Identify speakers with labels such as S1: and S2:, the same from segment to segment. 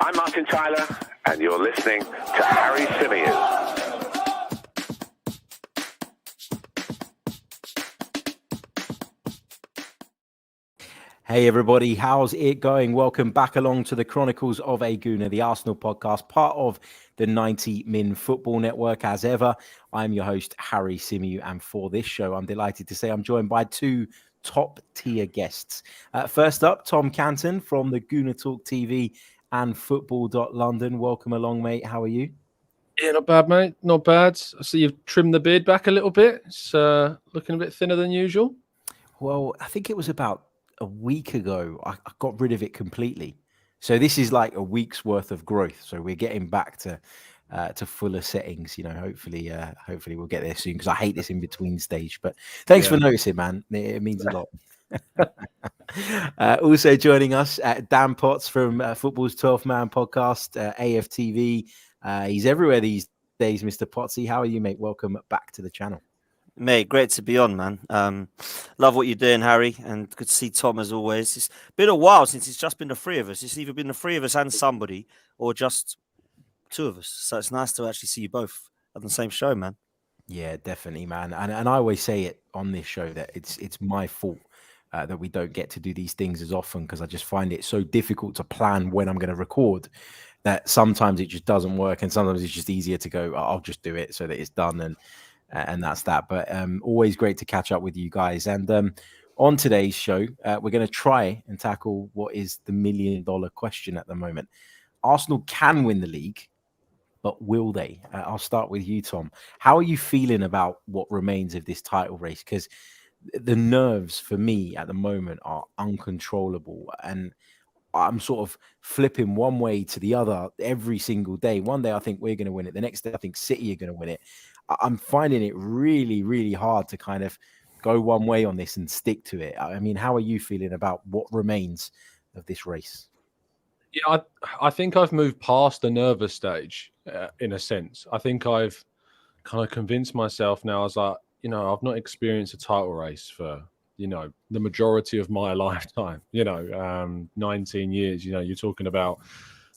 S1: I'm Martin Tyler, and you're listening to Harry Symeou.
S2: Hey everybody, how's it going? Welcome back along to the Chronicles of a Gooner, the Arsenal podcast, part of the 90 Min Football Network. As ever, I'm your host, Harry Symeou, and for this show, I'm delighted to say I'm joined by two top-tier guests. First up, Tom Canton from the Gooner Talk TV and Football.London. Welcome along, mate. How are you?
S3: Yeah, not bad, mate. Not bad. I see you've trimmed the beard back a little bit. It's looking a bit thinner than usual.
S2: Well, I think it was about a week ago, I got rid of it completely. So this is like a week's worth of growth. So we're getting back to fuller settings. You know, hopefully we'll get there soon because I hate this in between stage. But thanks for noticing, man. It means a lot. Also joining us, Dan Potts from Football's 12th Man podcast, AFTV. He's everywhere these days, Mr. Pottsy. How are you, mate? Welcome back to the channel.
S4: Mate, great to be on, man. Love what you're doing, Harry, and good to see Tom as always. It's been a while since it's just been the three of us. It's either been the three of us and somebody, or just two of us. So it's nice to actually see you both on the same show, man.
S2: Yeah, definitely, man. And I always say it on this show that it's my fault that we don't get to do these things as often because I just find it so difficult to plan when I'm going to record that sometimes it just doesn't work, and sometimes it's just easier to go, I'll just do it so that it's done and that's that. But always great to catch up with you guys. And on today's show, we're going to try and tackle what is the $1 million question at the moment. Arsenal can win the league, but will they? I'll start with you, Tom. How are you feeling about what remains of this title race? Because the nerves for me at the moment are uncontrollable, and I'm sort of flipping one way to the other every single day. One day I think we're going to win it. The next day I think City are going to win it. I'm finding it really, really hard to kind of go one way on this and stick to it. I mean, how are you feeling about what remains of this race?
S3: Yeah, I think I've moved past the nervous stage in a sense. I think I've kind of convinced myself now. I was like, I've not experienced a title race for, the majority of my lifetime, 19 years, you're talking about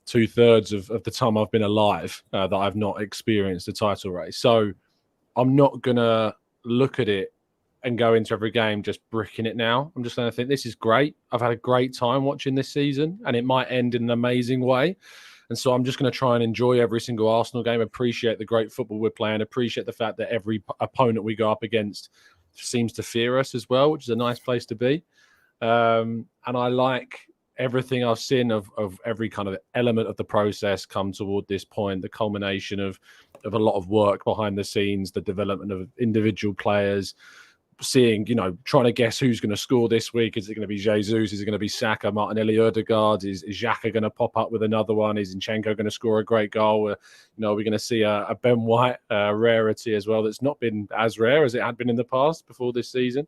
S3: 2/3 of the time I've been alive that I've not experienced a title race. So I'm not going to look at it and go into every game just bricking it now. I'm just going to think this is great. I've had a great time watching this season and it might end in an amazing way. And so I'm just going to try and enjoy every single Arsenal game, appreciate the great football we're playing, appreciate the fact that every opponent we go up against seems to fear us as well, which is a nice place to be. And I like everything I've seen of every kind of element of the process come toward this point, the culmination of a lot of work behind the scenes, the development of individual players, seeing, trying to guess who's going to score this week. Is it going to be Jesus? Is it going to be Saka, Martinelli, Odegaard? Is Xhaka going to pop up with another one? Is Zinchenko going to score a great goal? We're going to see a Ben White rarity as well that's not been as rare as it had been in the past before this season.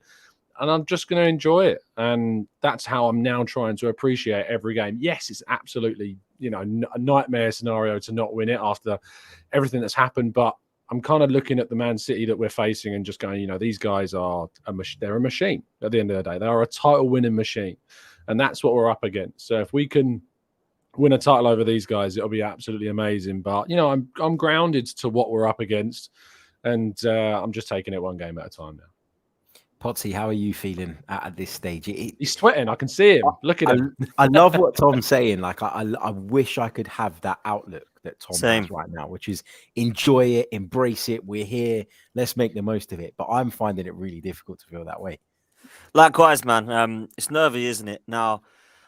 S3: And I'm just going to enjoy it. And that's how I'm now trying to appreciate every game. Yes, it's absolutely, a nightmare scenario to not win it after everything that's happened. But I'm kind of looking at the Man City that we're facing and just going, these guys are they're a machine at the end of the day. They are a title-winning machine. And that's what we're up against. So if we can win a title over these guys, it'll be absolutely amazing. But, I'm grounded to what we're up against. And I'm just taking it one game at a time now.
S2: Potsy, how are you feeling at this stage?
S3: He's sweating. I can see him. Look at him.
S2: I love what Tom's saying. Like, I wish I could have that outlook that Tom has right now, which is enjoy it, embrace it. We're here. Let's make the most of it. But I'm finding it really difficult to feel that way.
S4: Likewise, man. It's nervy, isn't it? Now,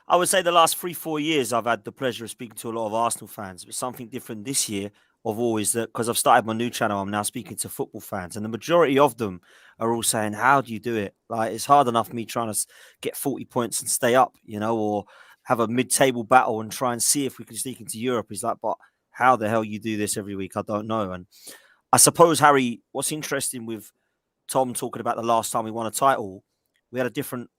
S4: I would say the last 3-4 years, I've had the pleasure of speaking to a lot of Arsenal fans, but something different this year of always that, because I've started my new channel, I'm now speaking to football fans, and the majority of them are all saying, how do you do it? Like, it's hard enough me trying to get 40 points and stay up, or have a mid-table battle and try and see if we can sneak into Europe. He's like, but how the hell you do this every week? I don't know. And I suppose, Harry, what's interesting with Tom talking about the last time we won a title, we had a different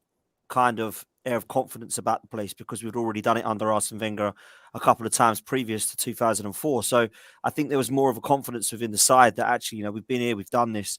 S4: kind of air of confidence about the place because we'd already done it under Arsene Wenger a couple of times previous to 2004. So I think there was more of a confidence within the side that actually, we've been here, we've done this.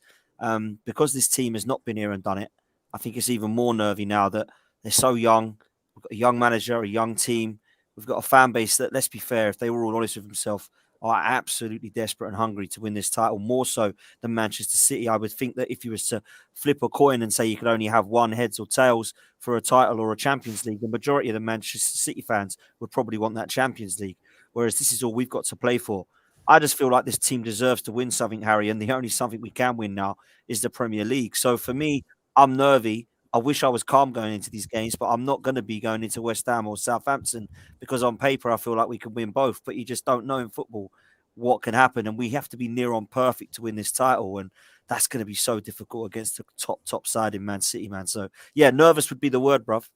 S4: Because this team has not been here and done it, I think it's even more nervy now that they're so young. We've got a young manager, a young team. We've got a fan base that, let's be fair, if they were all honest with themselves, are absolutely desperate and hungry to win this title, more so than Manchester City. I would think that if you was to flip a coin and say you could only have one heads or tails for a title or a Champions League, the majority of the Manchester City fans would probably want that Champions League, whereas this is all we've got to play for. I just feel like this team deserves to win something, Harry, and the only something we can win now is the Premier League. So for me, I'm nervy. I wish I was calm going into these games, but I'm not going to be going into West Ham or Southampton because on paper I feel like we can win both, but you just don't know in football what can happen, and we have to be near on perfect to win this title, and that's going to be so difficult against the top side in Man City, man. So yeah, nervous would be the word, bruv.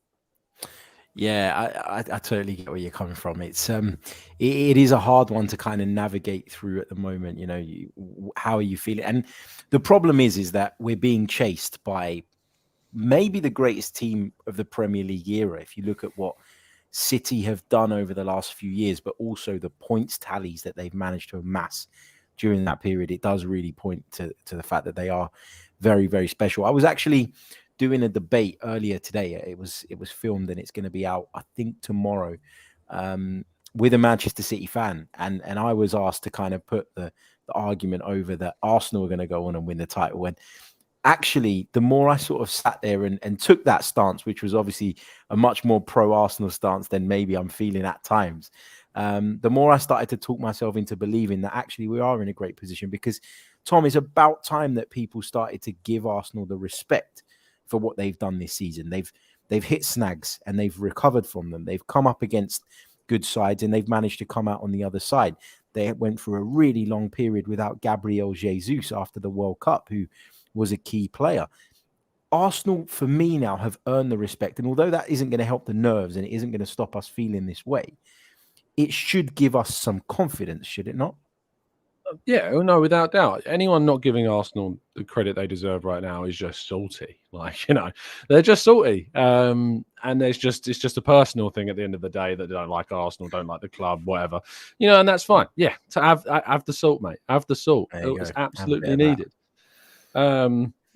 S2: Yeah, I totally get where you're coming from. It's it is a hard one to kind of navigate through at the moment. You know, how are you feeling? And the problem is that we're being chased by maybe the greatest team of the Premier League era. If you look at what City have done over the last few years, but also the points tallies that they've managed to amass during that period, it does really point to the fact that they are very, very special. I was actually doing a debate earlier today. It was filmed and it's going to be out, I think, tomorrow, with a Manchester City fan, and I was asked to kind of put the argument over that Arsenal are going to go on and win the title. And actually, the more I sort of sat there and took that stance, which was obviously a much more pro-Arsenal stance than maybe I'm feeling at times, the more I started to talk myself into believing that actually we are in a great position. Because, Tom, it's about time that people started to give Arsenal the respect for what they've done this season. They've hit snags and they've recovered from them. They've come up against good sides and they've managed to come out on the other side. They went through a really long period without Gabriel Jesus after the World Cup, who was a key player. Arsenal, for me now, have earned the respect. And although that isn't going to help the nerves and it isn't going to stop us feeling this way, it should give us some confidence, should it not?
S3: Yeah, no, without doubt. Anyone not giving Arsenal the credit they deserve right now is just salty. Like, you know, they're just salty. And it's just a personal thing at the end of the day that they don't like Arsenal, don't like the club, whatever. You know, and that's fine. Yeah, to have the salt, mate. Have the salt. It's absolutely needed.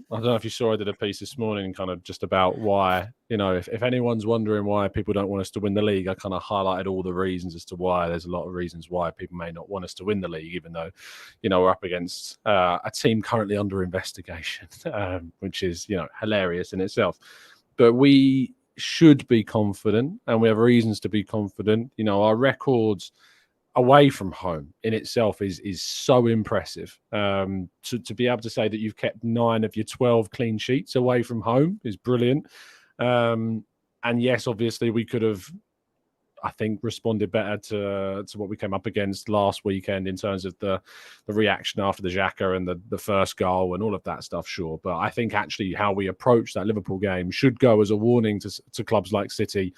S3: I don't know if you saw, I did a piece this morning kind of just about why, you know, if anyone's wondering why people don't want us to win the league, I kind of highlighted all the reasons as to why. There's a lot of reasons why people may not want us to win the league, even though, you know, we're up against a team currently under investigation, which is, you know, hilarious in itself. But we should be confident and we have reasons to be confident. You know, our records away from home in itself is so impressive. To be able to say that you've kept 9 of your 12 clean sheets away from home is brilliant. And yes, obviously we could have, I think, responded better to what we came up against last weekend in terms of the reaction after the Xhaka and the first goal and all of that stuff, sure. But I think actually how we approach that Liverpool game should go as a warning to clubs like City,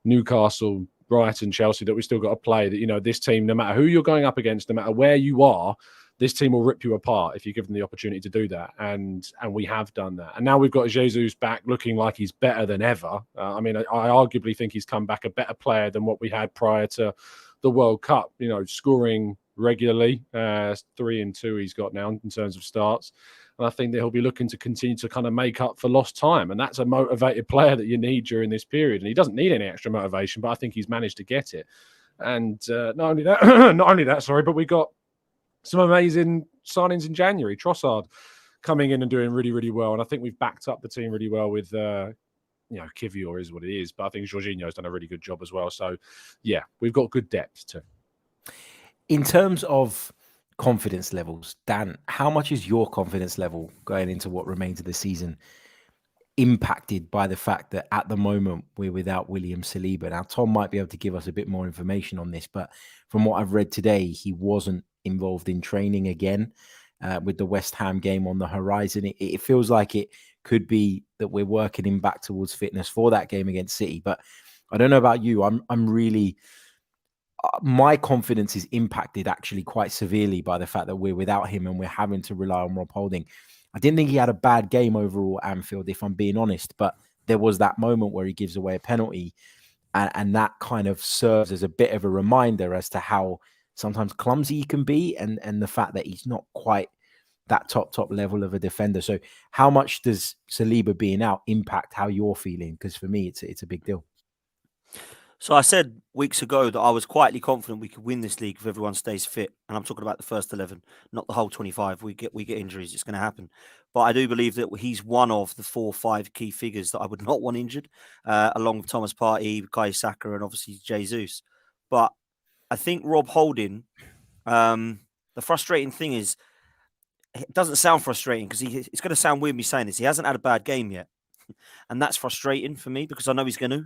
S3: Newcastle, Brighton, Chelsea, that we still got to play, that, you know, this team, no matter who you're going up against, no matter where you are, this team will rip you apart if you give them the opportunity to do that. And we have done that. And now we've got Jesus back looking like he's better than ever. I mean, I arguably think he's come back a better player than what we had prior to the World Cup, you know, scoring regularly. 3 and 2 he's got now in terms of starts. And I think that he'll be looking to continue to kind of make up for lost time. And that's a motivated player that you need during this period. And he doesn't need any extra motivation, but I think he's managed to get it. And not only that, but we got some amazing signings in January. Trossard coming in and doing really, really well. And I think we've backed up the team really well with, you know, Kivior is what it is. But I think Jorginho's done a really good job as well. So, yeah, we've got good depth too.
S2: In terms of confidence levels, Dan, how much is your confidence level going into what remains of the season impacted by the fact that at the moment we're without William Saliba? Now, Tom might be able to give us a bit more information on this, but from what I've read today, he wasn't involved in training again with the West Ham game on the horizon. It feels like it could be that we're working him back towards fitness for that game against City. But I don't know about you. I'm really... my confidence is impacted actually quite severely by the fact that we're without him and we're having to rely on Rob Holding. I didn't think he had a bad game overall at Anfield, if I'm being honest, but there was that moment where he gives away a penalty, and that kind of serves as a bit of a reminder as to how sometimes clumsy he can be, and the fact that he's not quite that top level of a defender. So how much does Saliba being out impact how you're feeling? Because for me, it's a big deal.
S4: So I said weeks ago that I was quietly confident we could win this league if everyone stays fit, and I'm talking about the first 11, not the whole 25. We get injuries; it's going to happen. But I do believe that he's one of the 4 or 5 key figures that I would not want injured, along with Thomas Partey, Kai Saka, and obviously Jesus. But I think Rob Holding. The frustrating thing is, it doesn't sound frustrating because it's going to sound weird me saying this. He hasn't had a bad game yet, and that's frustrating for me because I know he's going to.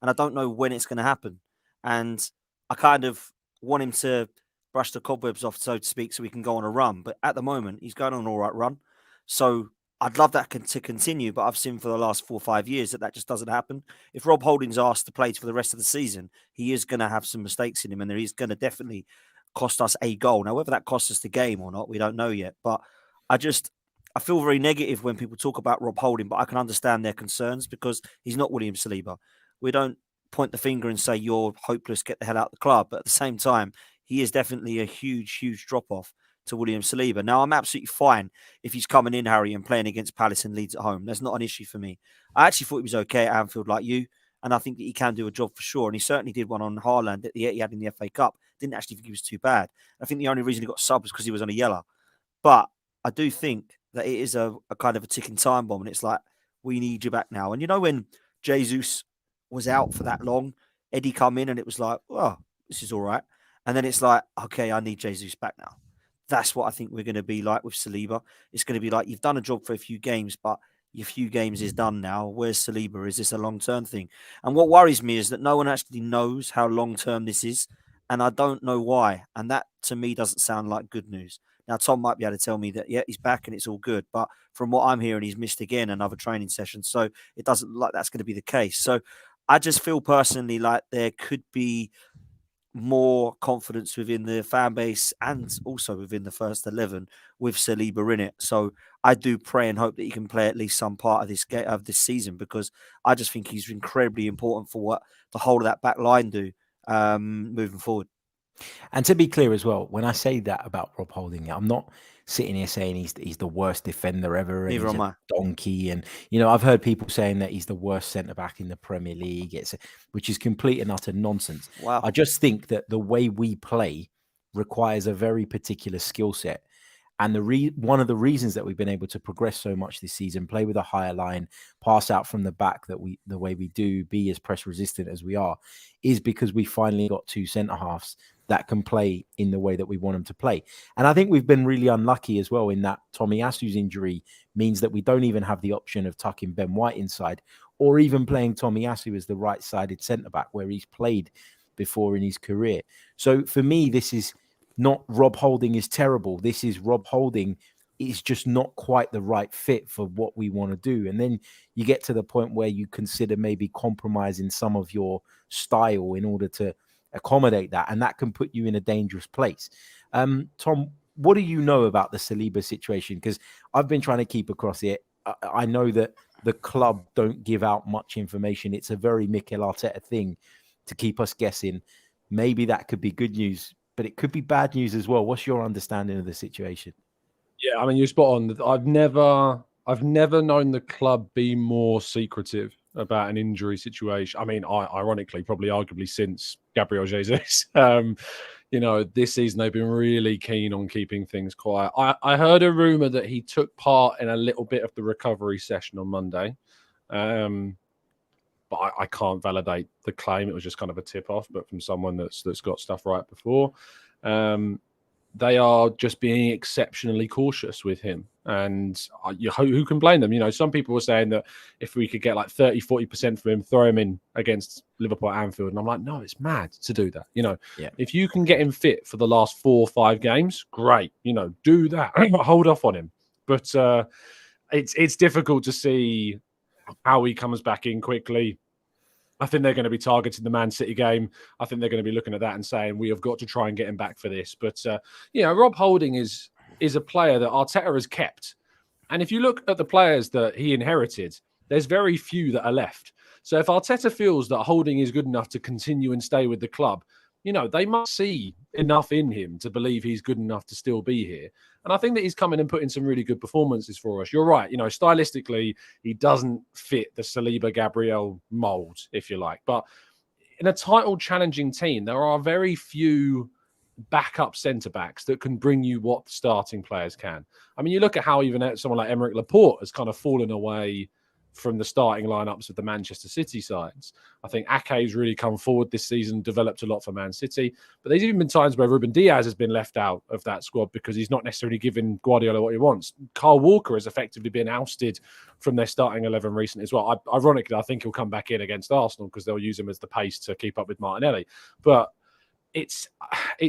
S4: And I don't know when it's going to happen. And I kind of want him to brush the cobwebs off, so to speak, so we can go on a run. But at the moment, he's going on an all right run. So I'd love that to continue, but I've seen for the last 4 or 5 years that just doesn't happen. If Rob Holding's asked to play for the rest of the season, he is going to have some mistakes in him, and there is going to definitely cost us a goal. Now, whether that costs us the game or not, we don't know yet. But I feel very negative when people talk about Rob Holding, but I can understand their concerns because he's not William Saliba. We don't point the finger and say you're hopeless, get the hell out of the club. But at the same time, he is definitely a huge, huge drop-off to William Saliba. Now, I'm absolutely fine if he's coming in, Harry, and playing against Palace and Leeds at home. That's not an issue for me. I actually thought he was okay at Anfield like you, and I think that he can do a job for sure. And he certainly did one on Haaland that he had in the FA Cup. Didn't actually think he was too bad. I think the only reason he got subbed was because he was on a yellow. But I do think that it is a kind of a ticking time bomb, and it's like, we need you back now. And you know when Jesus was out for that long, Eddie come in and it was like, oh, this is all right. And then it's like, okay, I need Jesus back now. That's what I think we're going to be like with Saliba. It's going to be like, you've done a job for a few games, but your few games is done now. Where's Saliba? Is this a long-term thing? And what worries me is that no one actually knows how long-term this is. And I don't know why. And that, to me, doesn't sound like good news. Now, Tom might be able to tell me that, yeah, he's back and it's all good. But from what I'm hearing, he's missed again another training session. So it doesn't look like that's going to be the case. So I just feel personally like there could be more confidence within the fan base and also within the first 11 with Saliba in it. So I do pray and hope that he can play at least some part of this season, because I just think he's incredibly important for what the whole of that back line do moving forward.
S2: And to be clear as well, when I say that about Rob Holding, I'm not sitting here saying he's the worst defender ever and
S4: Neither
S2: he's
S4: am
S2: a
S4: I.
S2: donkey. And, you know, I've heard people saying that he's the worst centre-back in the Premier League, which is complete and utter nonsense.
S4: Wow.
S2: I just think that the way we play requires a very particular skill set. And one of the reasons that we've been able to progress so much this season, play with a higher line, pass out from the back the way we do, be as press resistant as we are, is because we finally got 2 centre-halves that can play in the way that we want them to play. And I think we've been really unlucky as well in that Tomiyasu's injury means that we don't even have the option of tucking Ben White inside or even playing Tomiyasu as the right-sided centre-back where he's played before in his career. So for me, this is not Rob Holding is terrible. This is Rob Holding is just not quite the right fit for what we want to do. And then you get to the point where you consider maybe compromising some of your style in order to accommodate that, and that can put you in a dangerous place. Tom, what do you know about the Saliba situation? Because I've been trying to keep across it. I know that the club don't give out much information. It's a very Mikel Arteta thing to keep us guessing. Maybe that could be good news, but it could be bad news as well. What's your understanding of the situation?
S3: Yeah, I mean, you're spot on. I've never known the club be more secretive about an injury situation. I mean, ironically, probably arguably since Gabriel Jesus. You know, this season they've been really keen on keeping things quiet. I heard a rumor that he took part in a little bit of the recovery session on Monday. But I can't validate the claim. It was just kind of a tip-off, but from someone that's got stuff right before. They are just being exceptionally cautious with him. And who can blame them? You know, some people were saying that if we could get like 30, 40% from him, throw him in against Liverpool at Anfield. And I'm like, no, it's mad to do that. You know, If you can get him fit for the last 4 or 5 games, great. You know, do that. Hold off on him. But it's difficult to see how he comes back in quickly. I think they're going to be targeting the Man City game. I think they're going to be looking at that and saying, we have got to try and get him back for this. But, Rob Holding is a player that Arteta has kept. And if you look at the players that he inherited, there's very few that are left. So if Arteta feels that Holding is good enough to continue and stay with the club, you know, they must see enough in him to believe he's good enough to still be here. And I think that he's coming and putting some really good performances for us. You're right. You know, stylistically, he doesn't fit the Saliba Gabriel mold, if you like. But in a title challenging team, there are very few backup centre backs that can bring you what starting players can. I mean, you look at how even someone like Aymeric Laporte has kind of fallen away from the starting lineups of the Manchester City sides. I think Ake's really come forward this season, developed a lot for Man City. But there's even been times where Ruben Diaz has been left out of that squad because he's not necessarily giving Guardiola what he wants. Kyle Walker has effectively been ousted from their starting 11 recently as well. Ironically, I think he'll come back in against Arsenal because they'll use him as the pace to keep up with Martinelli. But it's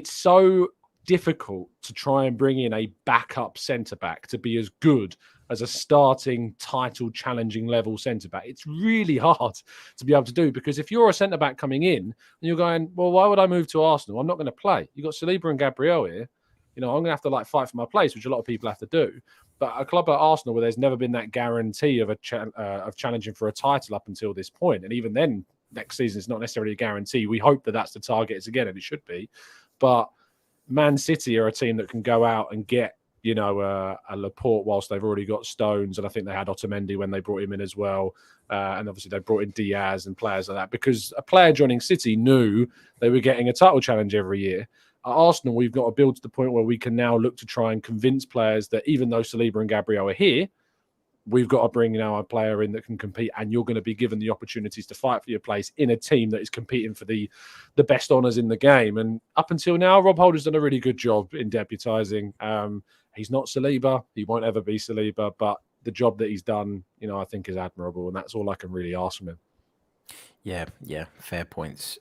S3: so difficult to try and bring in a backup centre-back to be as good as a starting title challenging level centre-back. It's really hard to be able to do, because if you're a centre-back coming in and you're going, well, why would I move to Arsenal? I'm not going to play. You've got Saliba and Gabriel here. I'm going to have to fight for my place, which a lot of people have to do. But a club like Arsenal, where there's never been that guarantee of of challenging for a title up until this point, and even then, next season is not necessarily a guarantee. We hope that that's the target again, and it should be. But Man City are a team that can go out and get, a Laporte whilst they've already got Stones, and I think they had Otamendi when they brought him in as well. And obviously they brought in Diaz and players like that, because a player joining City knew they were getting a title challenge every year. At Arsenal, we've got to build to the point where we can now look to try and convince players that even though Saliba and Gabriel are here, we've got to bring now a player in that can compete, and you're going to be given the opportunities to fight for your place in a team that is competing for the best honours in the game. And up until now, Rob Hold's done a really good job in deputising. He's not Saliba. He won't ever be Saliba, but the job that he's done, I think is admirable, and that's all I can really ask from him.
S2: Yeah, fair points.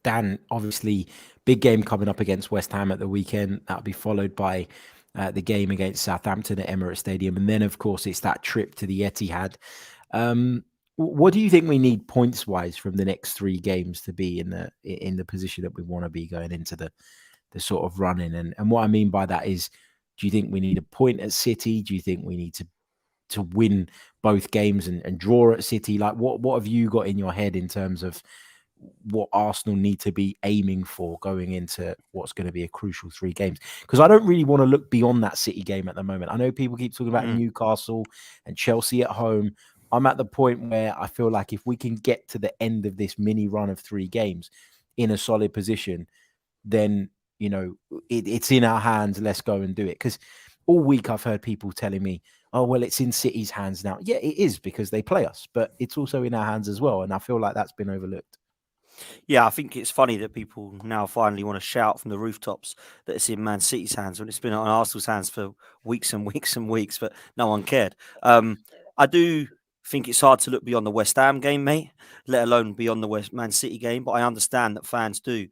S2: Dan, obviously, big game coming up against West Ham at the weekend. That'll be followed by the game against Southampton at Emirates Stadium. And then, of course, it's that trip to the Etihad. What do you think we need points-wise from the next 3 games to be in the position that we want to be going into the sort of running? And what I mean by that is, do you think we need a point at City? Do you think we need to win both games and draw at City? Like, what have you got in your head in terms of what Arsenal need to be aiming for going into what's going to be a crucial 3 games? Because I don't really want to look beyond that City game at the moment. I know people keep talking about Newcastle and Chelsea at home. I'm at the point where I feel like if we can get to the end of this mini run of 3 games in a solid position, then, it's in our hands. Let's go and do it. Because all week I've heard people telling me, oh, well, it's in City's hands now. Yeah, it is, because they play us, but it's also in our hands as well. And I feel like that's been overlooked.
S4: Yeah, I think it's funny that people now finally want to shout from the rooftops that it's in Man City's hands when it's been on Arsenal's hands for weeks and weeks and weeks, but no one cared. I do think it's hard to look beyond the West Ham game, mate, let alone beyond the Man City game. But I understand that fans do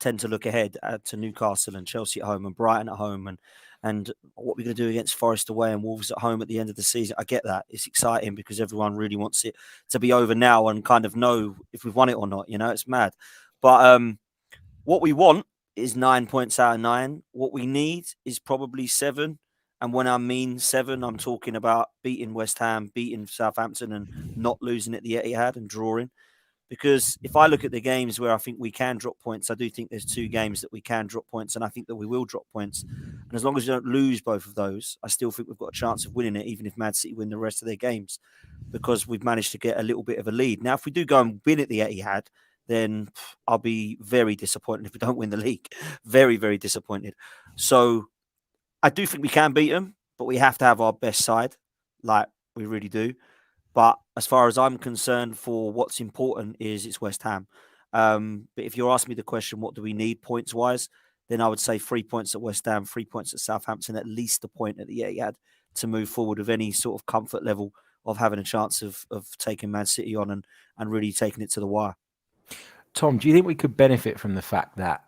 S4: tend to look ahead to Newcastle and Chelsea at home and Brighton at home and what we're going to do against Forest away and Wolves at home at the end of the season. I get that. It's exciting because everyone really wants it to be over now and kind of know if we've won it or not. It's mad. But what we want is 9 points out of 9. What we need is probably 7. And when I mean 7, I'm talking about beating West Ham, beating Southampton and not losing at the Etihad and drawing. Because if I look at the games where I think we can drop points, I do think there's 2 games that we can drop points, and I think that we will drop points. And as long as we don't lose both of those, I still think we've got a chance of winning it, even if Man City win the rest of their games, because we've managed to get a little bit of a lead. Now, if we do go and win at the Etihad, then I'll be very disappointed if we don't win the league. Very, very disappointed. So I do think we can beat them, but we have to have our best side, like we really do. But as far as I'm concerned, for what's important is it's West Ham. But if you're asking me the question, what do we need points-wise, then I would say 3 points at West Ham, 3 points at Southampton, at least a point at the Etihad to move forward with any sort of comfort level of having a chance of taking Man City on and really taking it to the wire.
S2: Tom, do you think we could benefit from the fact that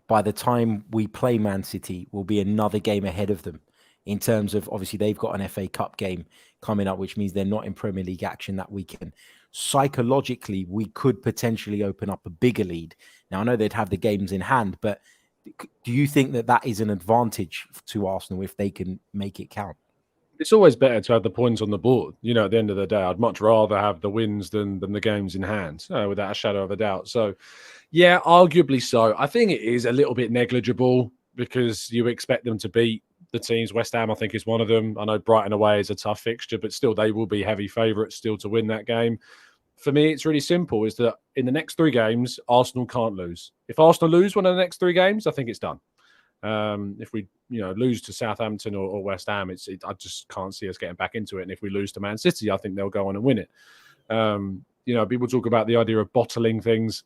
S2: by the time we play Man City, we'll be another game ahead of them? In terms of, obviously, they've got an FA Cup game coming up, which means they're not in Premier League action that weekend. Psychologically, we could potentially open up a bigger lead. Now, I know they'd have the games in hand, but do you think that is an advantage to Arsenal if they can make it count?
S3: It's always better to have the points on the board. At the end of the day, I'd much rather have the wins than the games in hand, without a shadow of a doubt. So, yeah, arguably so. I think it is a little bit negligible because you expect them to beat the teams. West Ham, I think, is one of them. I know Brighton away is a tough fixture, but still they will be heavy favourites still to win that game. for me, it's really simple, is that in the next 3 games, Arsenal can't lose. If Arsenal lose one of the next 3 games, I think it's done. If we lose to Southampton or West Ham, I just can't see us getting back into it. And if we lose to Man City, I think they'll go on and win it. People talk about the idea of bottling things.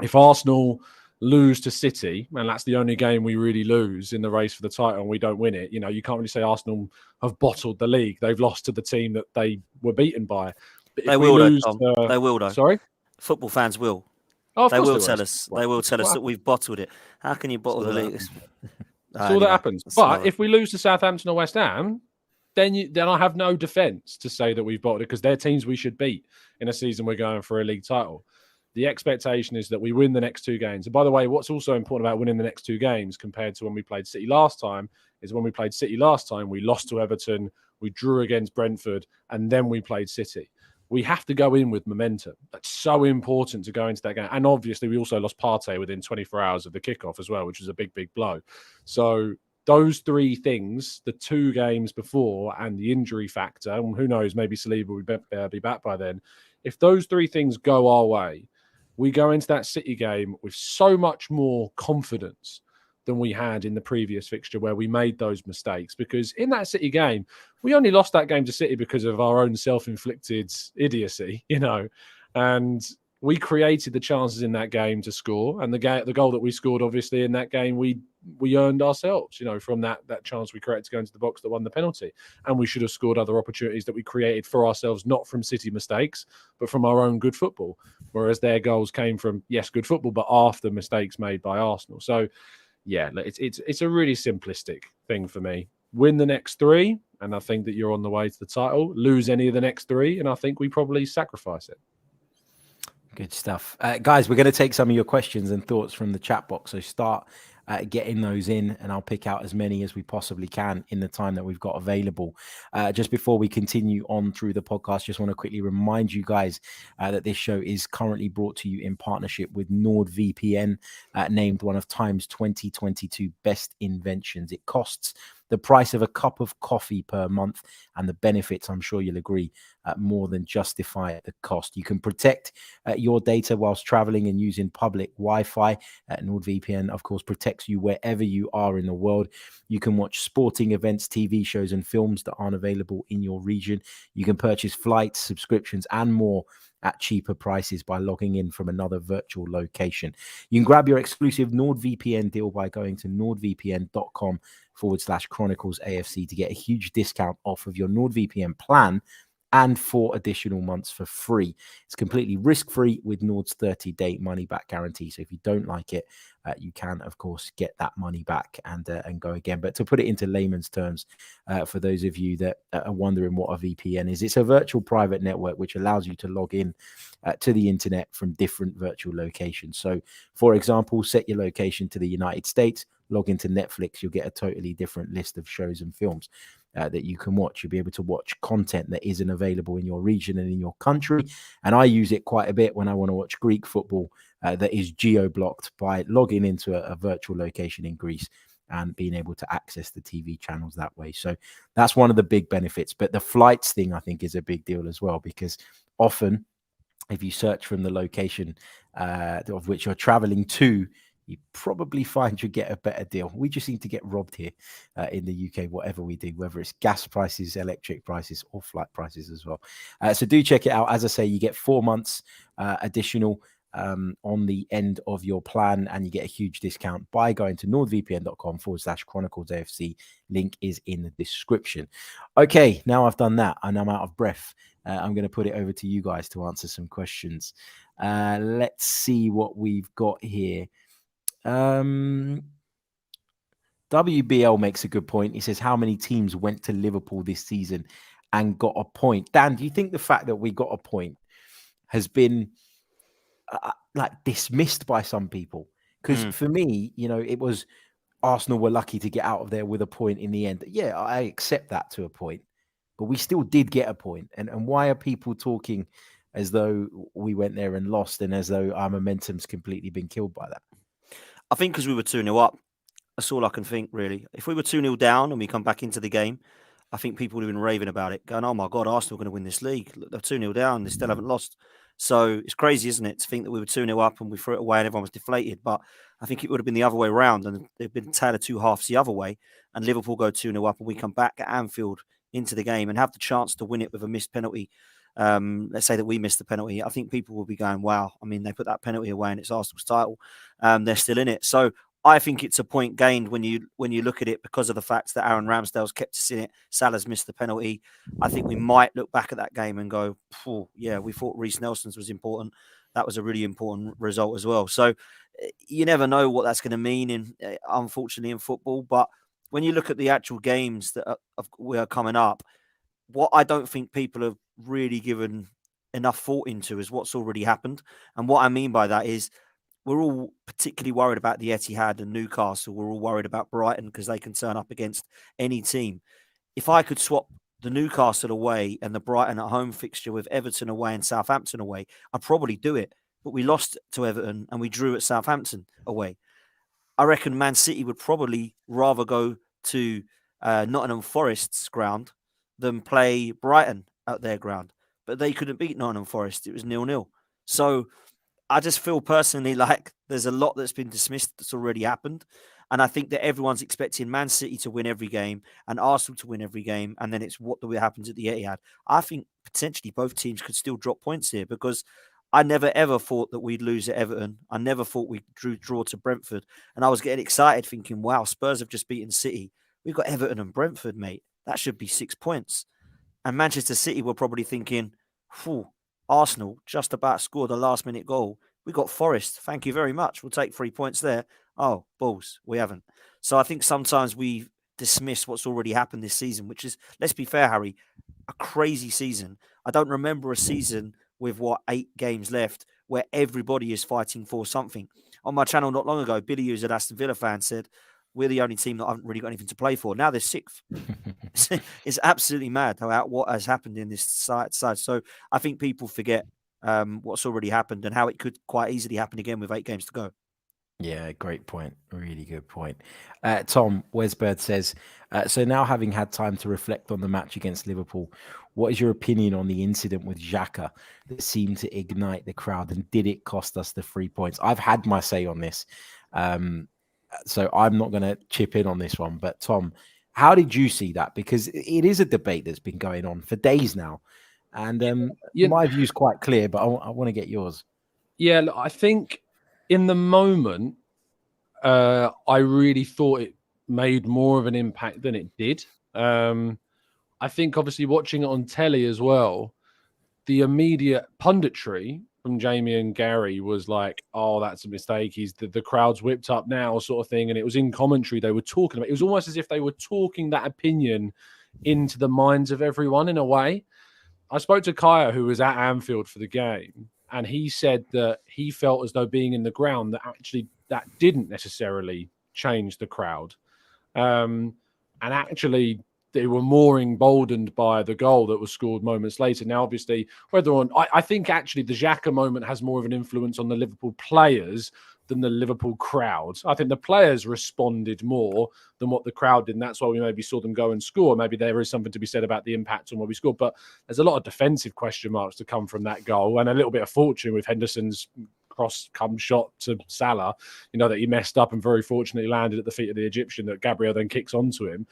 S3: If Arsenal lose to City, and that's the only game we really lose in the race for the title and we don't win it, you can't really say Arsenal have bottled the league. They've lost to the team that they were beaten by.
S4: They will, though, Tom. They will, though.
S3: Sorry?
S4: Football fans will.
S3: Oh,
S4: they will tell us. They will tell us that we've bottled it. How can you bottle the league?
S3: That's all that happens. But if we lose to Southampton or West Ham, then I have no defence to say that we've bottled it, because they're teams we should beat in a season we're going for a league title. The expectation is that we win the next 2 games. And by the way, what's also important about winning the next 2 games compared to when we played City last time is when we played City last time, we lost to Everton, we drew against Brentford, and then we played City. We have to go in with momentum. That's so important to go into that game. And obviously, we also lost Partey within 24 hours of the kickoff as well, which was a big, big blow. So those 3 things, the 2 games before and the injury factor, and who knows, maybe Saliba will be back by then. If those 3 things go our way, we go into that City game with so much more confidence than we had in the previous fixture where we made those mistakes. Because in that City game, we only lost that game to City because of our own self-inflicted idiocy, and we created the chances in that game to score. And the goal that we scored, obviously, in that game, we earned ourselves, from that chance we created to go into the box that won the penalty. And we should have scored other opportunities that we created for ourselves, not from City mistakes, but from our own good football. Whereas their goals came from, yes, good football, but after mistakes made by Arsenal. So, yeah, it's a really simplistic thing for me. Win the next 3, and I think that you're on the way to the title. Lose any of the next 3, and I think we probably sacrifice it.
S2: Good stuff. Guys, we're going to take some of your questions and thoughts from the chat box. So start getting those in, and I'll pick out as many as we possibly can in the time that we've got available. Just before we continue on through the podcast, just want to quickly remind you guys that this show is currently brought to you in partnership with NordVPN, named one of Time's 2022 best inventions. It costs the price of a cup of coffee per month, and the benefits, I'm sure you'll agree, more than justify the cost. You can protect your data whilst traveling and using public Wi-Fi. NordVPN, of course, protects you wherever you are in the world. You can watch sporting events, TV shows, and films that aren't available in your region. You can purchase flights, subscriptions, and more at cheaper prices by logging in from another virtual location. You can grab your exclusive NordVPN deal by going to nordvpn.com/Chronicles AFC to get a huge discount off of your NordVPN plan and 4 additional months for free. It's completely risk-free with Nord's 30-day money-back guarantee. So if you don't like it, you can, of course, get that money back and go again. But to put it into layman's terms, for those of you that are wondering what a VPN is, it's a virtual private network which allows you to log in to the internet from different virtual locations. So, for example, set your location to the United States, log into Netflix, you'll get a totally different list of shows and films that you can watch. You'll be able to watch content that isn't available in your region and in your country. And I use it quite a bit when I want to watch Greek football that is geo-blocked, by logging into a virtual location in Greece and being able to access the TV channels that way. So that's one of the big benefits. But the flights thing, I think, is a big deal as well, because often if you search from the location of which you're traveling to, you probably find you get a better deal. We just seem to get robbed here in the UK, whatever we do, whether it's gas prices, electric prices, or flight prices as well. So do check it out. As I say, you get 4 months additional on the end of your plan, and you get a huge discount by going to nordvpn.com/Chronicles AFC. Link is in the description. Okay, now I've done that and I'm out of breath. I'm going to put it over to you guys to answer some questions. Let's see what we've got here. WBL makes a good point. He says, how many teams went to Liverpool this season and got a point? Dan, do you think the fact that we got a point has been dismissed by some people? Because for me, it was Arsenal were lucky to get out of there with a point in the end. Yeah, I accept that to a point, but we still did get a point. And why are people talking as though we went there and lost, and as though our momentum's completely been killed by that?
S4: I think because we were 2-0 up. That's all I can think, really. If we were 2-0 down and we come back into the game, I think people would have been raving about it, going, oh my God, Arsenal are going to win this league. Look, they're 2-0 down. They still haven't lost. So it's crazy, isn't it, to think that we were 2-0 up and we threw it away and everyone was deflated. But I think it would have been the other way around, and there'd been a tale of two halves the other way, and Liverpool go 2-0 up and we come back at Anfield into the game and have the chance to win it with a missed penalty. Let's say that we missed the penalty. I think people will be going, wow, I mean, they put that penalty away and it's Arsenal's title. They're still in it. So I think it's a point gained when you look at it because of the fact that Aaron Ramsdale's kept us in it. Salah's missed the penalty. I think we might look back at that game and go, yeah, we thought Reece Nelson's was important. That was a really important result as well. So you never know what that's going to mean, unfortunately, in football. But when you look at the actual games that are coming up, what I don't think people have really given enough thought into is what's already happened. And what I mean by that is we're all particularly worried about the Etihad and Newcastle. We're all worried about Brighton because they can turn up against any team. If I could swap the Newcastle away and the Brighton at home fixture with Everton away and Southampton away, I'd probably do it. But we lost to Everton and we drew at Southampton away. I reckon Man City would probably rather go to Nottingham Forest's ground than play Brighton at their ground. But they couldn't beat Nottingham Forest. It was 0-0. So I just feel personally like there's a lot that's been dismissed that's already happened. And I think that everyone's expecting Man City to win every game and Arsenal to win every game. And then it's what happens at the Etihad. I think potentially both teams could still drop points here because I never, ever thought that we'd lose at Everton. I never thought we'd draw to Brentford. And I was getting excited thinking, wow, Spurs have just beaten City. We've got Everton and Brentford, mate. That should be 6 points. And Manchester City were probably thinking, Arsenal just about scored a last-minute goal. We got Forest. Thank you very much. We'll take 3 points there. Oh, balls. We haven't. So I think sometimes we dismiss what's already happened this season, which is, let's be fair, Harry, a crazy season. I don't remember a season with 8 games left where everybody is fighting for something. On my channel not long ago, Billy, who's an Aston Villa fan, said, we're the only team that haven't really got anything to play for. Now they're 6th. It's absolutely mad what has happened in this side. So I think people forget what's already happened and how it could quite easily happen again with 8 games to go.
S2: Yeah, great point. Really good point. Tom Wesbird says, so now having had time to reflect on the match against Liverpool, what is your opinion on the incident with Xhaka that seemed to ignite the crowd, and did it cost us the 3 points? I've had my say on this, so I'm not going to chip in on this one. But Tom, how did you see that? Because it is a debate that's been going on for days now. And my view is quite clear, but I want to get yours.
S3: Yeah, look, I think in the moment, I really thought it made more of an impact than it did. I think obviously watching it on telly as well, the immediate punditry from Jamie and Gary was like, oh, that's a mistake. The crowd's whipped up now sort of thing. And it was in commentary they were talking about. It was almost as if they were talking that opinion into the minds of everyone in a way. I spoke to Kaya, who was at Anfield for the game, and he said that he felt as though being in the ground, that didn't necessarily change the crowd. And actually, they were more emboldened by the goal that was scored moments later. Now, obviously, I think actually the Xhaka moment has more of an influence on the Liverpool players than the Liverpool crowd. I think the players responded more than what the crowd did, and that's why we maybe saw them go and score. Maybe there is something to be said about the impact on what we scored, but there's a lot of defensive question marks to come from that goal, and a little bit of fortune with Henderson's cross-come shot to Salah, that he messed up and very fortunately landed at the feet of the Egyptian that Gabriel then kicks onto him.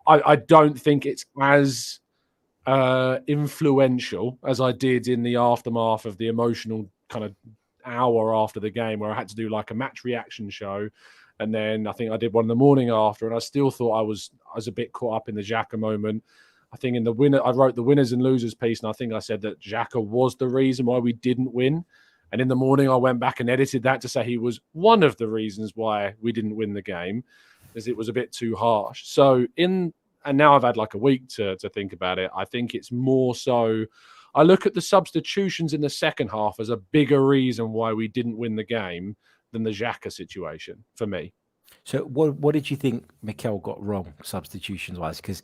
S3: I don't think it's as influential as I did in the aftermath of the emotional kind of hour after the game, where I had to do like a match reaction show, and then I think I did one in the morning after, and I still thought I was a bit caught up in the Xhaka moment. I think in the winner, I wrote the winners and losers piece, and I think I said that Xhaka was the reason why we didn't win. And in the morning, I went back and edited that to say he was one of the reasons why we didn't win the game, because it was a bit too harsh. And now I've had like a week to think about it. I think it's more so, I look at the substitutions in the second half as a bigger reason why we didn't win the game than the Xhaka situation for me.
S2: So what did you think Mikel got wrong substitutions-wise? Because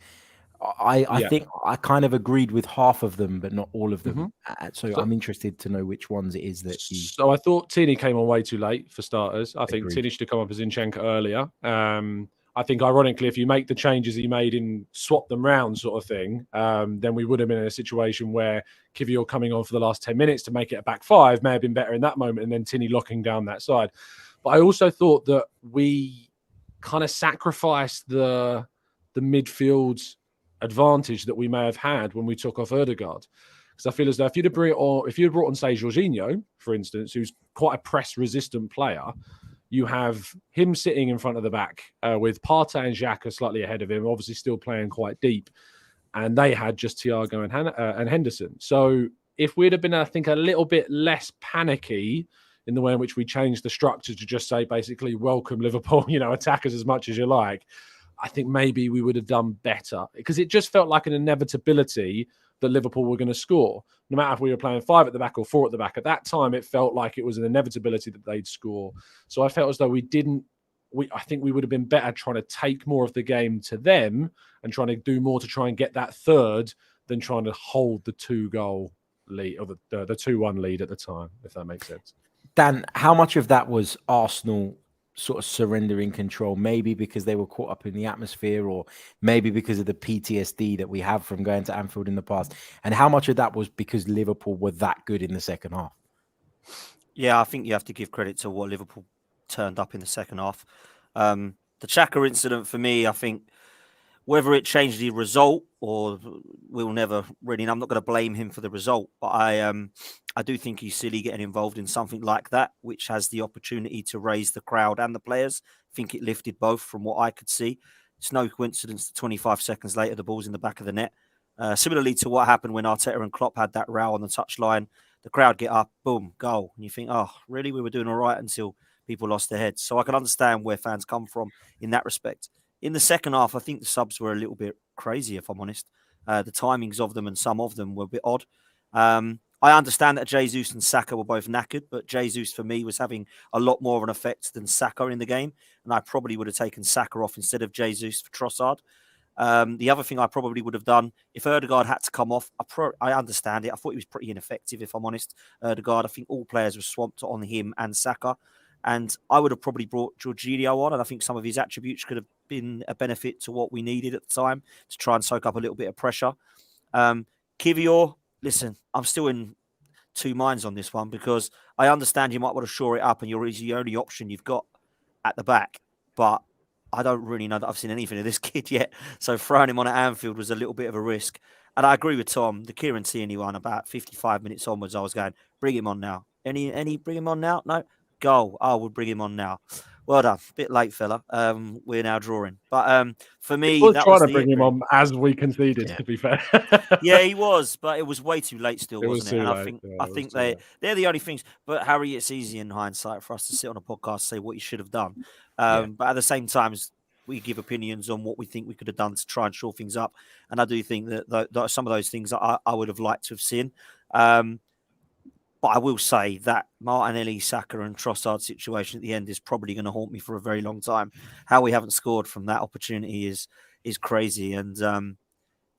S2: I think I kind of agreed with half of them, but not all of them. So I'm interested to know which ones it is that he...
S3: So I thought Tini came on way too late, for starters. I think Tini should have come up as Zinchenko earlier. I think, ironically, if you make the changes he made in swap them round sort of thing, then we would have been in a situation where Kivior coming on for the last 10 minutes to make it a back five may have been better in that moment, and then Tierney locking down that side. But I also thought that we kind of sacrificed the midfield's advantage that we may have had when we took off Ødegaard. Because I feel as though if you'd brought on, say, Jorginho, for instance, who's quite a press-resistant player, you have him sitting in front of the back with Partey and Xhaka slightly ahead of him, obviously still playing quite deep. And they had just Thiago and Henderson. So if we'd have been, I think, a little bit less panicky in the way in which we changed the structure to just say, basically, welcome Liverpool, attack us as much as you like, I think maybe we would have done better. Because it just felt like an inevitability that Liverpool were going to score. No matter if we were playing 5 at the back or 4 at the back, at that time, it felt like it was an inevitability that they'd score. So I felt as though I think we would have been better trying to take more of the game to them and trying to do more to try and get that third than trying to hold the 2-goal lead, or the 2-1 lead at the time, if that makes sense.
S2: Dan, how much of that was Arsenal sort of surrendering control, maybe because they were caught up in the atmosphere, or maybe because of the PTSD that we have from going to Anfield in the past? And how much of that was because Liverpool were that good in the second half?
S4: Yeah, I think you have to give credit to what Liverpool turned up in the second half. The Xhaka incident, for me, I think whether it changed the result or we'll never really, I'm not going to blame him for the result, but I do think he's silly getting involved in something like that, which has the opportunity to raise the crowd and the players. I think it lifted both from what I could see. It's no coincidence that 25 seconds later, the ball's in the back of the net. Similarly to what happened when Arteta and Klopp had that row on the touchline, the crowd get up, boom, goal. And you think, oh, really? We were doing all right until people lost their heads. So I can understand where fans come from in that respect. In the second half, I think the subs were a little bit crazy, if I'm honest. The timings of them and some of them were a bit odd. I understand that Jesus and Saka were both knackered, but Jesus, for me, was having a lot more of an effect than Saka in the game. And I probably would have taken Saka off instead of Jesus for Trossard. The other thing I probably would have done, if Ødegaard had to come off, I understand it. I thought he was pretty ineffective, if I'm honest. Ødegaard, I think all players were swamped on him and Saka. And I would have probably brought Jorginho on, and I think some of his attributes could have been a benefit to what we needed at the time to try and soak up a little bit of pressure. Kivior, listen, I'm still in two minds on this one, because I understand you might want to shore it up and he's the only option you've got at the back, but I don't really know that I've seen anything of this kid yet. So throwing him on at Anfield was a little bit of a risk. And I agree with Tom, the Kieran Tierney one, about 55 minutes onwards, I was going, bring him on now. Any bring him on now? No? Goal. I would bring him on now. Well done. Bit late, fella. We're now drawing. But for me,
S3: I was trying to bring him on as we conceded, to be fair.
S4: Yeah, he was, but it was way too late still, wasn't it? And I think they're the only things. But Harry, it's easy in hindsight for us to sit on a podcast and say what you should have done. But at the same time, we give opinions on what we think we could have done to try and shore things up. And I do think that some of those things I would have liked to have seen. But I will say that Martinelli, Saka and Trossard situation at the end is probably going to haunt me for a very long time. How we haven't scored from that opportunity is crazy. And,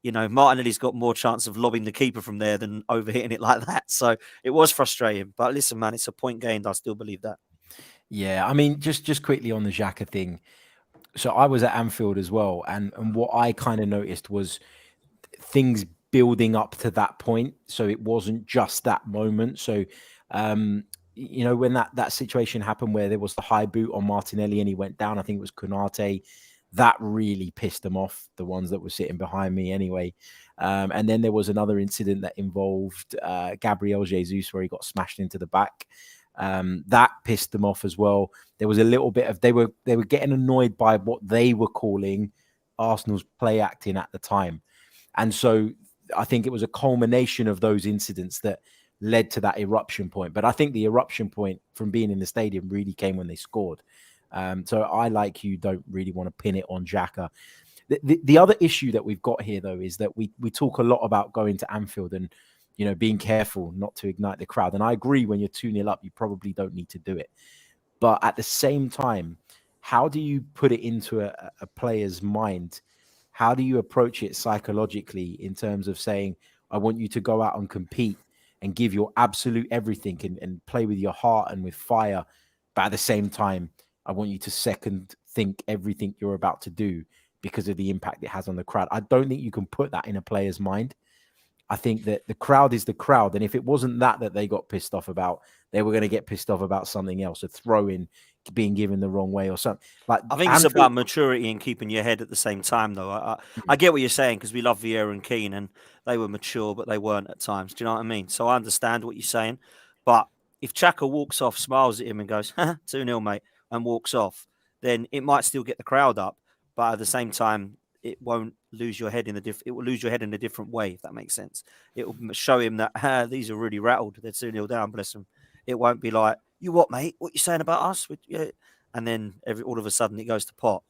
S4: Martinelli's got more chance of lobbing the keeper from there than overhitting it like that. So it was frustrating. But listen, man, it's a point gained. I still believe that.
S2: Yeah, I mean, just quickly on the Xhaka thing. So I was at Anfield as well. And what I kind of noticed was things building up to that point, so it wasn't just that moment. So when that situation happened where there was the high boot on Martinelli and he went down, I think it was Konate, that really pissed them off, the ones that were sitting behind me anyway. And then there was another incident that involved Gabriel Jesus, where he got smashed into the back. That pissed them off as well. There was a little bit of they were getting annoyed by what they were calling Arsenal's play acting at the time. And so I think it was a culmination of those incidents that led to that eruption point. But I think the eruption point from being in the stadium really came when they scored. So I, like you, don't really want to pin it on Xhaka. The other issue that we've got here, though, is that we talk a lot about going to Anfield and, being careful not to ignite the crowd. And I agree, when you're 2-0 up, you probably don't need to do it. But at the same time, how do you put it into a player's mind? How do you approach it psychologically in terms of saying, I want you to go out and compete and give your absolute everything and play with your heart and with fire. But at the same time, I want you to second, think everything you're about to do because of the impact it has on the crowd. I don't think you can put that in a player's mind. I think that the crowd is the crowd. And if it wasn't that they got pissed off about, they were going to get pissed off about something else, a throw-in being given the wrong way or something. Like,
S4: I think it's about maturity and keeping your head at the same time, though. I get what you're saying, because we love Vieira and Keane, and they were mature, but they weren't at times. Do you know what I mean? So I understand what you're saying. But if Xhaka walks off, smiles at him and goes, 2-0, mate, and walks off, then it might still get the crowd up. But at the same time, it won't lose your head it will lose your head in a different way, if that makes sense. It will show him that these are really rattled. They're 2-0 down, bless them. It won't be like, you what, mate? What you saying about us? And then all of a sudden it goes to pot.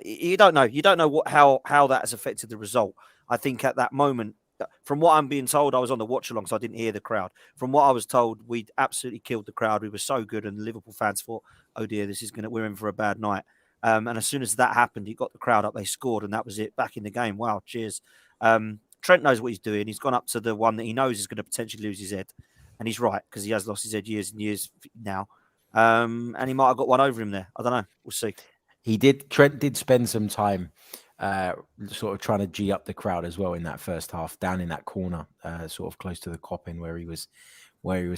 S4: You don't know. You don't know how that has affected the result. I think at that moment, from what I'm being told, I was on the watch along, so I didn't hear the crowd. From what I was told, we'd absolutely killed the crowd. We were so good, and the Liverpool fans thought, "Oh dear, we're in for a bad night." And as soon as that happened, he got the crowd up. They scored, and that was it. Back in the game. Wow, cheers. Trent knows what he's doing. He's gone up to the one that he knows is going to potentially lose his head, and he's right, because he has lost his head years and years now. And he might have got one over him there. I don't know. We'll see.
S2: He did. Trent did spend some time sort of trying to G up the crowd as well in that first half, down in that corner, sort of close to the Coppin where he was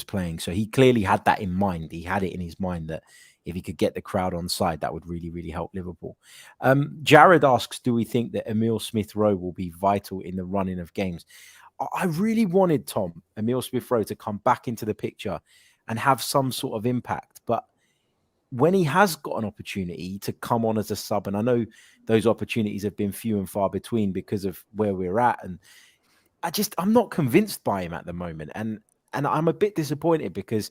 S2: playing. So he clearly had that in mind. He had it in his mind that if he could get the crowd on side, that would really, really help Liverpool. Jared asks, do we think that Emile Smith-Rowe will be vital in the running of games? I really wanted Emile Smith-Rowe to come back into the picture and have some sort of impact. But when he has got an opportunity to come on as a sub, and I know those opportunities have been few and far between because of where we're at, and I'm not convinced by him at the moment. And I'm a bit disappointed because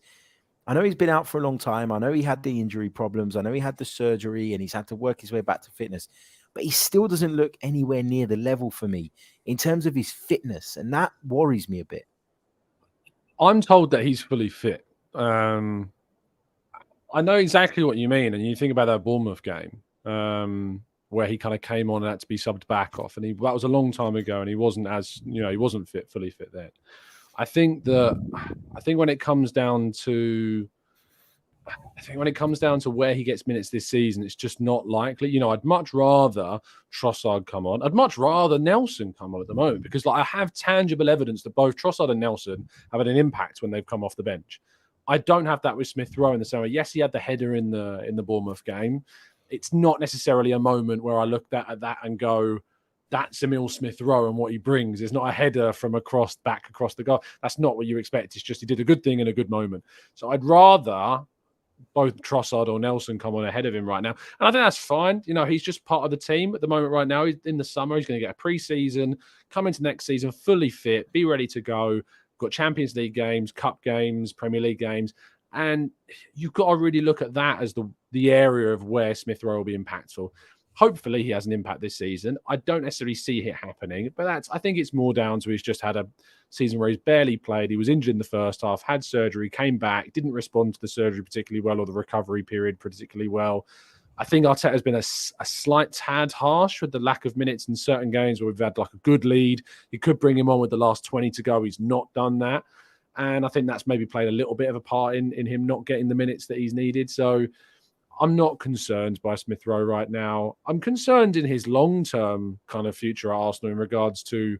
S2: I know he's been out for a long time. I know he had the injury problems. I know he had the surgery and he's had to work his way back to fitness, but he still doesn't look anywhere near the level for me in terms of his fitness. And that worries me a bit.
S3: I'm told that he's fully fit. I know exactly what you mean. And you think about that Bournemouth game where he kind of came on and had to be subbed back off. And that was a long time ago. And he wasn't fully fit then. I think when it comes down to where he gets minutes this season, it's just not likely. I'd much rather Trossard come on. I'd much rather Nelson come on at the moment, because I have tangible evidence that both Trossard and Nelson have had an impact when they've come off the bench. I don't have that with Smith-Rowe in the same way. Yes, he had the header in the Bournemouth game. It's not necessarily a moment where I look at that and go, that's Emile Smith-Rowe and what he brings. It's not a header from back across the goal. That's not what you expect. It's just he did a good thing in a good moment. So I'd rather both Trossard or Nelson come on ahead of him right now. And I think that's fine. He's just part of the team at the moment right now. He's in the summer. He's going to get a pre-season, come into next season fully fit, be ready to go. Got Champions League games, Cup games, Premier League games. And you've got to really look at that as the area of where Smith-Rowe will be impactful. Hopefully he has an impact this season. I don't necessarily see it happening, but I think it's more down to he's just had a season where he's barely played. He was injured in the first half, had surgery, came back, didn't respond to the surgery particularly well or the recovery period particularly well. I think Arteta's been a slight tad harsh with the lack of minutes in certain games where we've had a good lead. He could bring him on with the last 20 to go. He's not done that. And I think that's maybe played a little bit of a part in him not getting the minutes that he's needed. So I'm not concerned by Smith-Rowe right now. I'm concerned in his long-term kind of future at Arsenal in regards to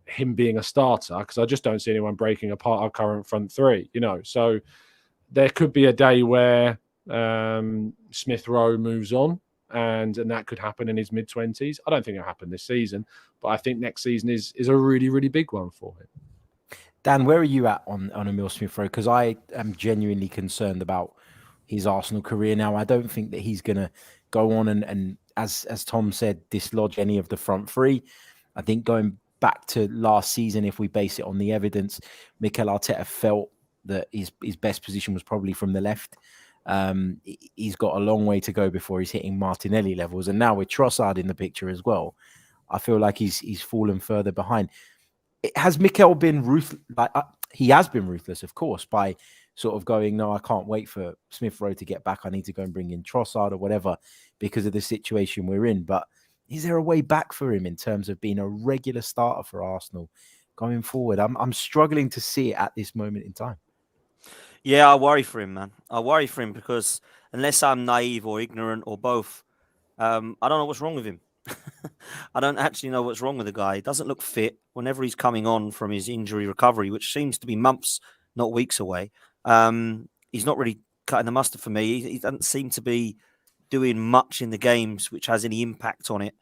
S3: him being a starter, because I just don't see anyone breaking apart our current front three, So there could be a day where Smith-Rowe moves on, and that could happen in his mid-20s. I don't think it'll happen this season, but I think next season is a really, really big one for him.
S2: Dan, where are you at on Emile Smith-Rowe? Because I am genuinely concerned about his Arsenal career now. I don't think that he's going to go on and as Tom said, dislodge any of the front three. I think going back to last season, if we base it on the evidence, Mikel Arteta felt that his best position was probably from the left. He's got a long way to go before he's hitting Martinelli levels. And now with Trossard in the picture as well, I feel like he's fallen further behind. Has Mikel been ruthless? He has been ruthless, of course, by sort of going, no, I can't wait for Smith-Rowe to get back. I need to go and bring in Trossard or whatever because of the situation we're in. But is there a way back for him in terms of being a regular starter for Arsenal going forward? I'm struggling to see it at this moment in time.
S4: Yeah, I worry for him, man. I worry for him because unless I'm naive or ignorant or both, I don't know what's wrong with him. I don't actually know what's wrong with the guy. He doesn't look fit whenever he's coming on from his injury recovery, which seems to be months, not weeks away. He's not really cutting the mustard for me. He doesn't seem to be doing much in the games which has any impact on it.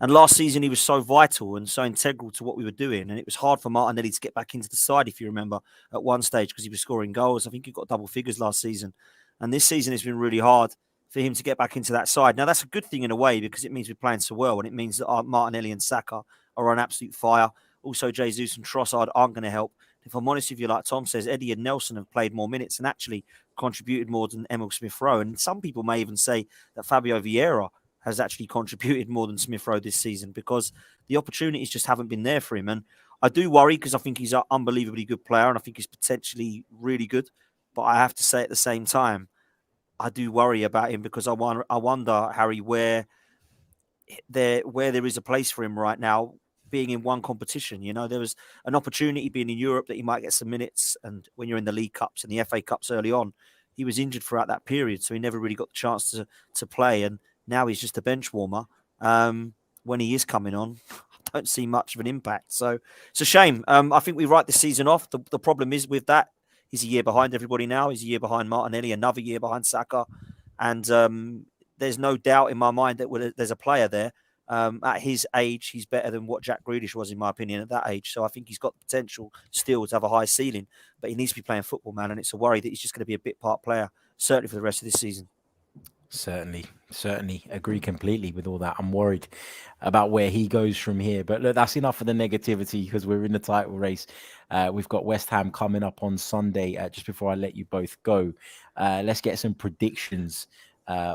S4: And last season, he was so vital and so integral to what we were doing. And it was hard for Martinelli to get back into the side, if you remember, at one stage because he was scoring goals. I think he got double figures last season. And this season, it's been really hard for him to get back into that side. Now, that's a good thing in a way because it means we're playing so well. And it means that Martinelli and Xhaka are on absolute fire. Also, Jesus and Trossard aren't going to help. If I'm honest with you, like Tom says, Eddie and Nelson have played more minutes and actually contributed more than Emil Smith-Rowe. And some people may even say that Fabio Vieira has actually contributed more than Smith-Rowe this season because the opportunities just haven't been there for him. And I do worry because I think he's an unbelievably good player and I think he's potentially really good. But I have to say at the same time, I do worry about him because I wonder, Harry, where there is a place for him right now, being in one competition. You know, there was an opportunity being in Europe that he might get some minutes. And when you're in the League Cups and the FA Cups early on, he was injured throughout that period. So he never really got the chance to play. And now he's just a bench warmer. When he is coming on, I don't see much of an impact. So it's a shame. I think we write the season off. The problem is with that, he's a year behind everybody now. He's a year behind Martinelli, another year behind Xhaka. And there's no doubt in my mind that there's a player there. At his age, he's better than what Jack Grealish was, in my opinion, at that age. So I think he's got the potential still to have a high ceiling, but he needs to be playing football, man. And it's a worry that he's just going to be a bit part player, certainly for the rest of this season.
S2: Certainly agree completely with all that. I'm worried about where he goes from here. But look, that's enough of the negativity because we're in the title race. We've got West Ham coming up on Sunday. Just before I let you both go, let's get some predictions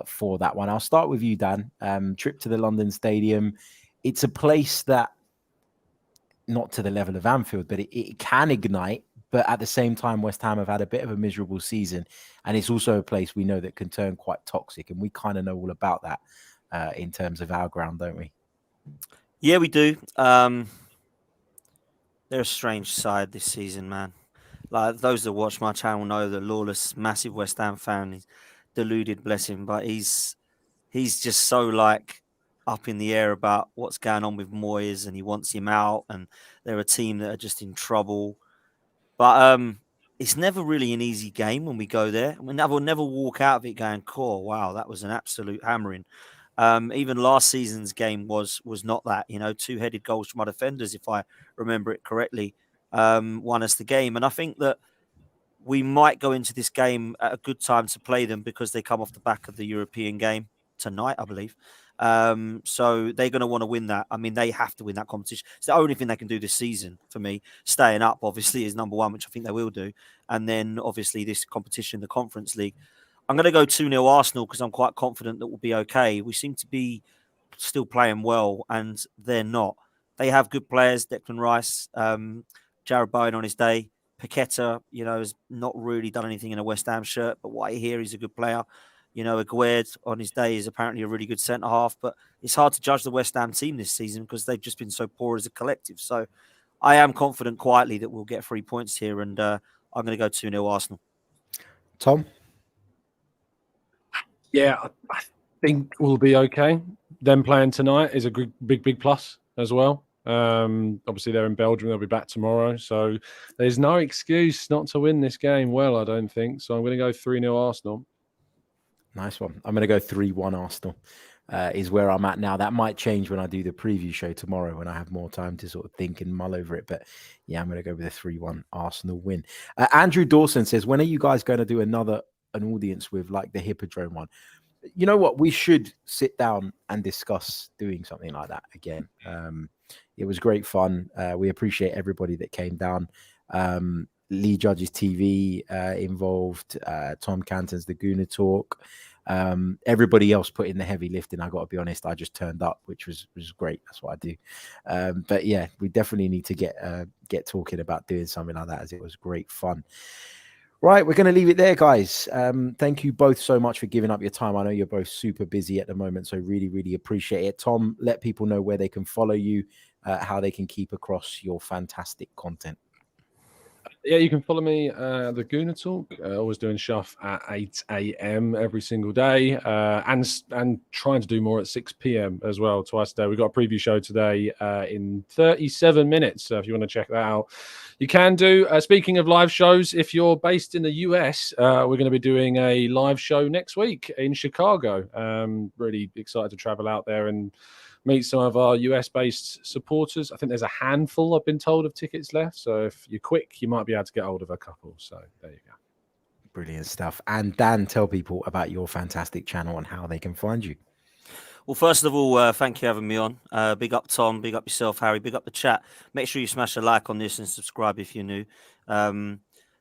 S2: for that one. I'll start with you, Dan. Trip to the London Stadium. It's a place that, not to the level of Anfield, but it can ignite. But at the same time, West Ham have had a bit of a miserable season. And it's also a place we know that can turn quite toxic. And we kind of know all about that in terms of our ground, don't we?
S4: Yeah, we do. They're a strange side this season, man. Like those that watch my channel know that Lawless, massive West Ham fan, he's deluded, bless him. But he's just so like up in the air about what's going on with Moyes and he wants him out. And they're a team that are just in trouble. But it's never really an easy game when we go there. I mean, we'll never walk out of it going, "Cool, wow, that was an absolute hammering." Even last season's game was not that. You know, two-headed goals from our defenders, if I remember it correctly, won us the game. And I think that we might go into this game at a good time to play them because they come off the back of the European game tonight, I believe. So they're going to want to win that. I mean, they have to win that competition. It's the only thing they can do this season for me. Staying up, obviously, is number one, which I think they will do. And then, obviously, this competition, the Conference League. I'm going to go 2-0 Arsenal because I'm quite confident that we'll be okay. We seem to be still playing well, and they're not. They have good players, Declan Rice, Jared Bowen on his day. Paqueta, you know, has not really done anything in a West Ham shirt, but what I hear, he's a good player. You know, Aguerd on his day is apparently a really good centre-half, but it's hard to judge the West Ham team this season because they've just been so poor as a collective. So I am confident quietly that we'll get 3 points here, and I'm going to go 2-0 Arsenal.
S2: Tom?
S3: Yeah, I think we'll be okay. Them playing tonight is a big plus as well. Obviously, they're in Belgium. They'll be back tomorrow. So there's no excuse not to win this game well, I don't think. So I'm going to go 3-0 Arsenal.
S2: Nice one. I'm going to go 3-1 Arsenal is where I'm at now. That might change when I do the preview show tomorrow when I have more time to sort of think and mull over it. But yeah, I'm going to go with a 3-1 Arsenal win. Andrew Dawson says, when are you guys going to do an audience with like the Hippodrome one? You know what? We should sit down and discuss doing something like that again. It was great fun. We appreciate everybody that came down. Lee Judge's TV involved, Tom Canton's The Gooner Talk. Everybody else put in the heavy lifting. I got to be honest, I just turned up, which was great. That's what I do. But yeah, we definitely need to get talking about doing something like that, as it was great fun. Right, we're going to leave it there, guys. Thank you both so much for giving up your time. I know you're both super busy at the moment, so really appreciate it. Tom, let people know where they can follow you, how they can keep across your fantastic content.
S3: Yeah, you can follow me the Gooner Talk. Always doing stuff at 8 a.m. every single day, and trying to do more at 6 p.m. as well, twice a day. We've got a preview show today in 37 minutes. So if you want to check that out, you can do. Speaking of live shows, if you're based in the US, we're going to be doing a live show next week in Chicago. Really excited to travel out there and meet some of our US-based supporters. I think there's a handful, I've been told, of tickets left. So if you're quick, you might be able to get hold of a couple. So there you go.
S2: Brilliant stuff. And Dan, tell people about your fantastic channel and how they can find you.
S4: Well, first of all, thank you for having me on. Big up Tom, big up yourself, Harry, big up the chat. Make sure you smash a like on this and subscribe if you're new.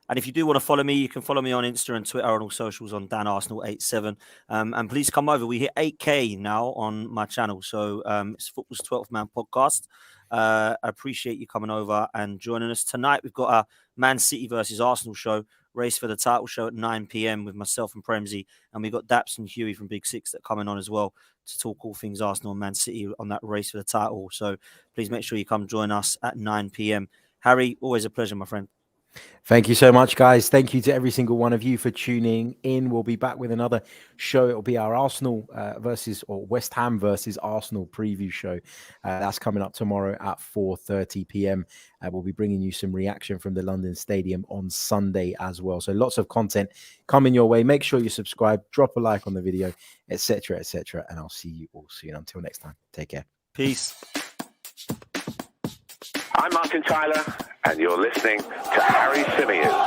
S4: And if you do want to follow me, you can follow me on Insta and Twitter and all socials on DanArsenal87. And please come over. We hit 8K now on my channel. So it's Football's 12th Man podcast. I appreciate you coming over and joining us. Tonight, we've got a Man City versus Arsenal show, race for the title show at 9 p.m. with myself and Premsy. And we've got Daps and Huey from Big Six that are coming on as well to talk all things Arsenal and Man City on that race for the title. So please make sure you come join us at 9 p.m. Harry, always a pleasure, my friend.
S2: Thank you so much, guys. Thank you to every single one of you for tuning in. We'll be back with another show. It'll be our Arsenal or West Ham versus Arsenal preview show. That's coming up tomorrow at 4:30 p.m. We'll be bringing you some reaction from the London Stadium on Sunday as well. So lots of content coming your way. Make sure you subscribe, drop a like on the video, etc., etc. And I'll see you all soon. Until next time, take care.
S4: Peace.
S1: I'm Martin Tyler, and you're listening to Harry Symeou.